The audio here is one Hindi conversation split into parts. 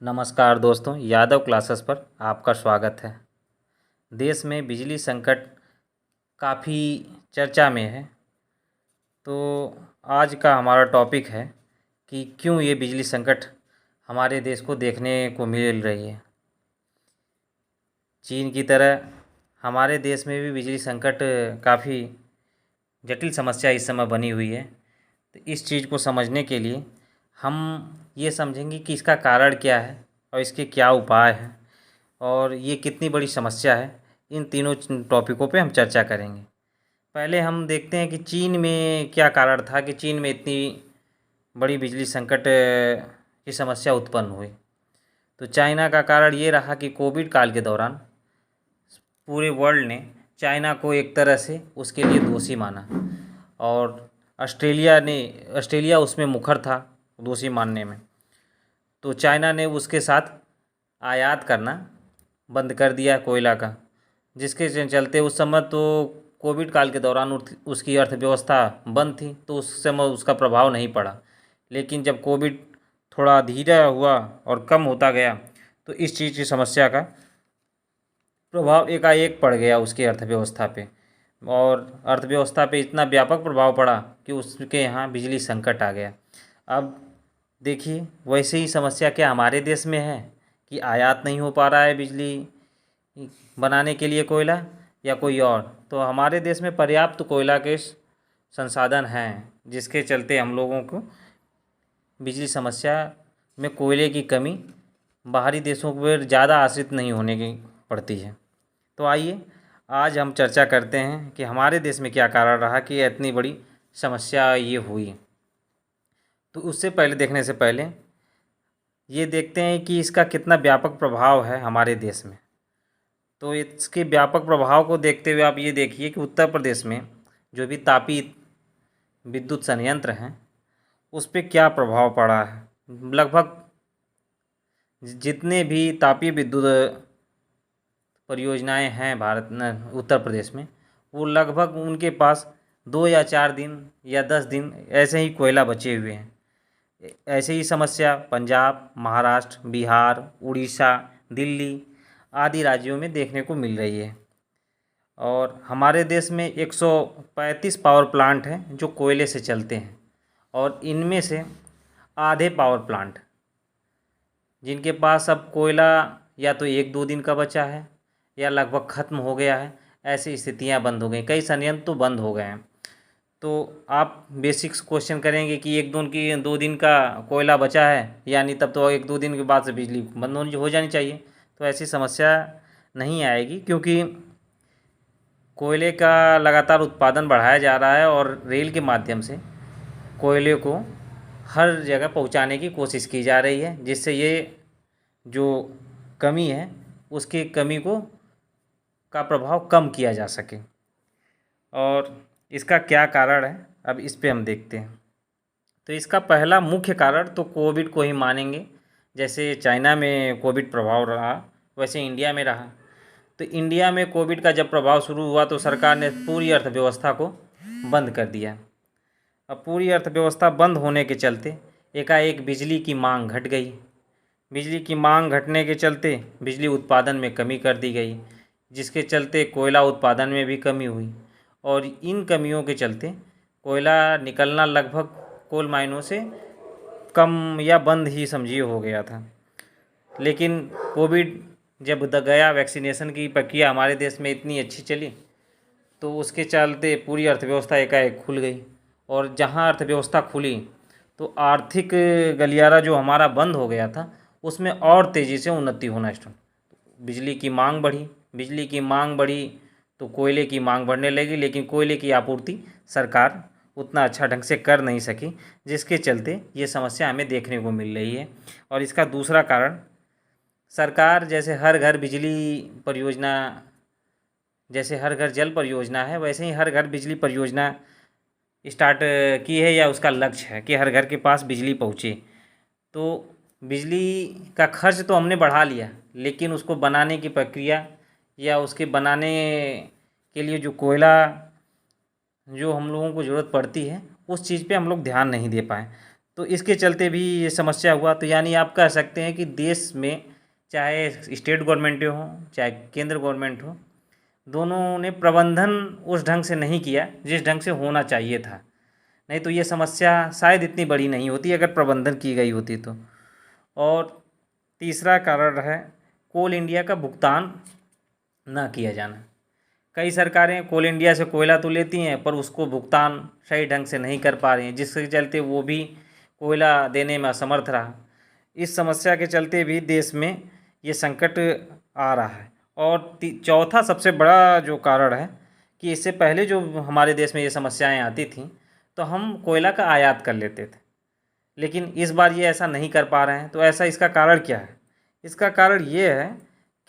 नमस्कार दोस्तों, यादव क्लासेस पर आपका स्वागत है। देश में बिजली संकट काफ़ी चर्चा में है। तो आज का हमारा टॉपिक है कि क्यों ये बिजली संकट हमारे देश को देखने को मिल रही है। चीन की तरह हमारे देश में भी बिजली संकट काफ़ी जटिल समस्या इस समय बनी हुई है। तो इस चीज़ को समझने के लिए हम ये समझेंगे कि इसका कारण क्या है और इसके क्या उपाय हैं और ये कितनी बड़ी समस्या है। इन तीनों टॉपिकों पे हम चर्चा करेंगे। पहले हम देखते हैं कि चीन में क्या कारण था कि चीन में इतनी बड़ी बिजली संकट की समस्या उत्पन्न हुई। तो चाइना का कारण ये रहा कि कोविड काल के दौरान पूरे वर्ल्ड ने चाइना को एक तरह से उसके लिए दोषी माना और ऑस्ट्रेलिया उसमें मुखर था दोषी मानने में। तो चाइना ने उसके साथ आयात करना बंद कर दिया कोयला का, जिसके चलते उस समय तो कोविड काल के दौरान उसकी अर्थव्यवस्था बंद थी, तो उस समय उसका प्रभाव नहीं पड़ा। लेकिन जब कोविड थोड़ा धीरे हुआ और कम होता गया तो इस चीज़ की समस्या का प्रभाव एकाएक पड़ गया उसकी अर्थव्यवस्था पे, और अर्थव्यवस्था पे इतना व्यापक प्रभाव पड़ा कि उसके यहाँ बिजली संकट आ गया। अब देखिए, वैसे ही समस्या क्या हमारे देश में है कि आयात नहीं हो पा रहा है बिजली बनाने के लिए कोयला, या कोई और। तो हमारे देश में पर्याप्त कोयला के संसाधन हैं, जिसके चलते हम लोगों को बिजली समस्या में कोयले की कमी बाहरी देशों पर ज़्यादा आश्रित नहीं होने की पड़ती है। तो आइए आज हम चर्चा करते हैं कि हमारे देश में क्या कारण रहा कि इतनी बड़ी समस्या ये हुई। तो उससे पहले देखने से पहले ये देखते हैं कि इसका कितना व्यापक प्रभाव है हमारे देश में। तो इसके व्यापक प्रभाव को देखते हुए आप ये देखिए कि उत्तर प्रदेश में जो भी तापीय विद्युत संयंत्र हैं उस पर क्या प्रभाव पड़ा है। लगभग जितने भी तापीय विद्युत परियोजनाएं हैं उत्तर प्रदेश में, वो लगभग उनके पास 2 या 4 दिन या 10 दिन ऐसे ही कोयला बचे हुए हैं। ऐसे ही समस्या पंजाब, महाराष्ट्र, बिहार, उड़ीसा, दिल्ली आदि राज्यों में देखने को मिल रही है। और हमारे देश में 135 पावर प्लांट हैं जो कोयले से चलते हैं, और इनमें से आधे पावर प्लांट जिनके पास अब कोयला या तो 1-2 दिन का बचा है या लगभग ख़त्म हो गया है, ऐसी स्थितियां बंद हो गई। कई संयंत्र तो बंद हो गए हैं। तो आप बेसिक्स क्वेश्चन करेंगे कि 1-2 दिन का कोयला बचा है, यानी तब तो 1-2 दिन के बाद से बिजली बंद हो जानी चाहिए। तो ऐसी समस्या नहीं आएगी, क्योंकि कोयले का लगातार उत्पादन बढ़ाया जा रहा है और रेल के माध्यम से कोयले को हर जगह पहुंचाने की कोशिश की जा रही है, जिससे ये जो कमी है उसकी कमी का प्रभाव कम किया जा सके। और इसका क्या कारण है, अब इस पे हम देखते हैं। तो इसका पहला मुख्य कारण तो कोविड को ही मानेंगे। जैसे चाइना में कोविड प्रभाव रहा, वैसे इंडिया में रहा। तो इंडिया में कोविड का जब प्रभाव शुरू हुआ तो सरकार ने पूरी अर्थव्यवस्था को बंद कर दिया। अब पूरी अर्थव्यवस्था बंद होने के चलते एकाएक बिजली की मांग घट गई। बिजली की मांग घटने के चलते बिजली उत्पादन में कमी कर दी गई, जिसके चलते कोयला उत्पादन में भी कमी हुई। और इन कमियों के चलते कोयला निकलना लगभग कोल माइनों से कम या बंद ही समझिए हो गया था। लेकिन कोविड जब गया, वैक्सीनेशन की प्रक्रिया हमारे देश में इतनी अच्छी चली, तो उसके चलते पूरी अर्थव्यवस्था एकाएक खुल गई। और जहां अर्थव्यवस्था खुली तो आर्थिक गलियारा जो हमारा बंद हो गया था उसमें और तेज़ी से उन्नति होना स्टार्ट। बिजली की मांग बढ़ी तो कोयले की मांग बढ़ने लगी, लेकिन कोयले की आपूर्ति सरकार उतना अच्छा ढंग से कर नहीं सकी, जिसके चलते ये समस्या हमें देखने को मिल रही है। और इसका दूसरा कारण, सरकार जैसे हर घर बिजली परियोजना, जैसे हर घर जल परियोजना है, वैसे ही हर घर बिजली परियोजना स्टार्ट की है, या उसका लक्ष्य है कि हर घर के पास बिजली पहुँचे। तो बिजली का खर्च तो हमने बढ़ा लिया, लेकिन उसको बनाने की प्रक्रिया या उसके बनाने के लिए जो कोयला जो हम लोगों को ज़रूरत पड़ती है, उस चीज़ पे हम लोग ध्यान नहीं दे पाए। तो इसके चलते भी ये समस्या हुआ। तो यानी आप कह सकते हैं कि देश में चाहे स्टेट गवर्नमेंट हो चाहे केंद्र गवर्नमेंट हो, दोनों ने प्रबंधन उस ढंग से नहीं किया जिस ढंग से होना चाहिए था। नहीं तो ये समस्या शायद इतनी बड़ी नहीं होती अगर प्रबंधन की गई होती तो। और तीसरा कारण है कोल इंडिया का भुगतान ना किया जाना। कई सरकारें कोल इंडिया से कोयला तो लेती हैं पर उसको भुगतान सही ढंग से नहीं कर पा रही हैं, जिसके चलते वो भी कोयला देने में असमर्थ रहा। इस समस्या के चलते भी देश में ये संकट आ रहा है। और चौथा सबसे बड़ा जो कारण है कि इससे पहले जो हमारे देश में ये समस्याएं आती थीं तो हम कोयला का आयात कर लेते थे, लेकिन इस बार ये ऐसा नहीं कर पा रहे हैं। तो ऐसा इसका कारण क्या है? इसका कारण ये है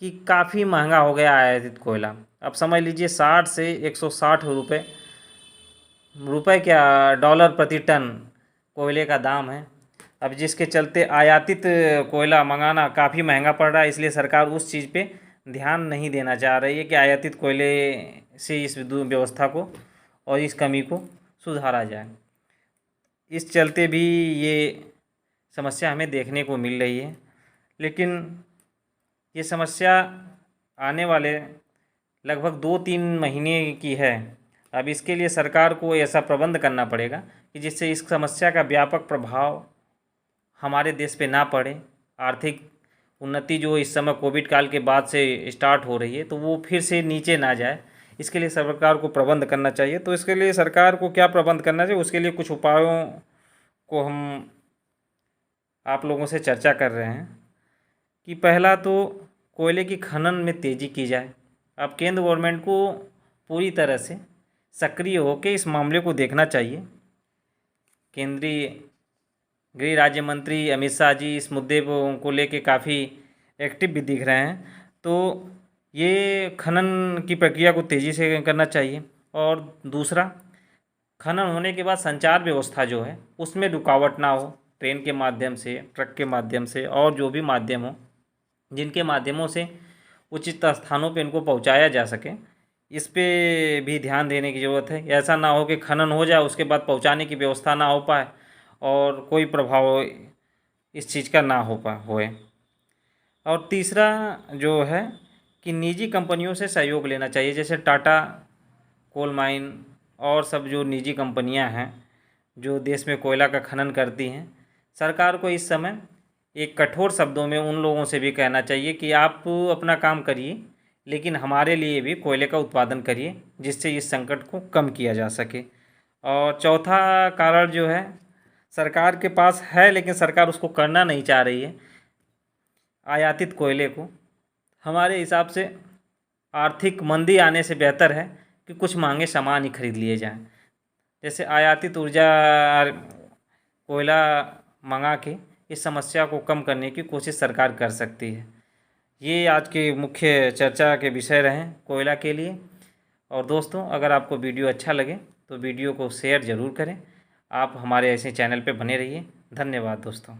कि काफ़ी महंगा हो गया आयातित कोयला। अब समझ लीजिए 60 से 160 रुपये क्या डॉलर प्रति टन कोयले का दाम है। अब जिसके चलते आयातित कोयला मंगाना काफ़ी महंगा पड़ रहा है, इसलिए सरकार उस चीज़ पे ध्यान नहीं देना चाह रही है कि आयातित कोयले से इस व्यवस्था को और इस कमी को सुधारा जाए। इस चलते भी ये समस्या हमें देखने को मिल रही है। लेकिन ये समस्या आने वाले लगभग 2-3 महीने की है। अब इसके लिए सरकार को ऐसा प्रबंध करना पड़ेगा कि जिससे इस समस्या का व्यापक प्रभाव हमारे देश पे ना पड़े। आर्थिक उन्नति जो इस समय कोविड काल के बाद से स्टार्ट हो रही है तो वो फिर से नीचे ना जाए, इसके लिए सरकार को प्रबंध करना चाहिए। तो इसके लिए सरकार को क्या प्रबंध करना चाहिए, उसके लिए कुछ उपायों को हम आप लोगों से चर्चा कर रहे हैं। कि पहला तो कोयले की खनन में तेज़ी की जाए। अब केंद्र गवर्नमेंट को पूरी तरह से सक्रिय होकर इस मामले को देखना चाहिए। केंद्रीय गृह राज्य मंत्री अमित शाह जी इस मुद्दे को लेके काफ़ी एक्टिव भी दिख रहे हैं। तो ये खनन की प्रक्रिया को तेज़ी से करना चाहिए। और दूसरा, खनन होने के बाद संचार व्यवस्था जो है उसमें रुकावट ना हो, ट्रेन के माध्यम से, ट्रक के माध्यम से और जो भी माध्यम हो जिनके माध्यमों से उचित स्थानों पे इनको पहुंचाया जा सके, इस पे भी ध्यान देने की ज़रूरत है। ऐसा ना हो कि खनन हो जाए उसके बाद पहुंचाने की व्यवस्था ना हो पाए और कोई प्रभाव इस चीज़ का ना होए। और तीसरा जो है कि निजी कंपनियों से सहयोग लेना चाहिए, जैसे टाटा कोल माइन और सब जो निजी कंपनियां हैं जो देश में कोयला का खनन करती हैं। सरकार को इस समय एक कठोर शब्दों में उन लोगों से भी कहना चाहिए कि आप अपना काम करिए लेकिन हमारे लिए भी कोयले का उत्पादन करिए, जिससे इस संकट को कम किया जा सके। और चौथा कारण जो है सरकार के पास है लेकिन सरकार उसको करना नहीं चाह रही है, आयातित कोयले को। हमारे हिसाब से आर्थिक मंदी आने से बेहतर है कि कुछ महंगे सामान ही खरीद लिए जाएं। जैसे आयातित ऊर्जा कोयला मंगा के इस समस्या को कम करने की कोशिश सरकार कर सकती है। ये आज के मुख्य चर्चा के विषय रहे कोयला के लिए। और दोस्तों, अगर आपको वीडियो अच्छा लगे तो वीडियो को शेयर ज़रूर करें। आप हमारे ऐसे चैनल पे बने रहिए। धन्यवाद दोस्तों।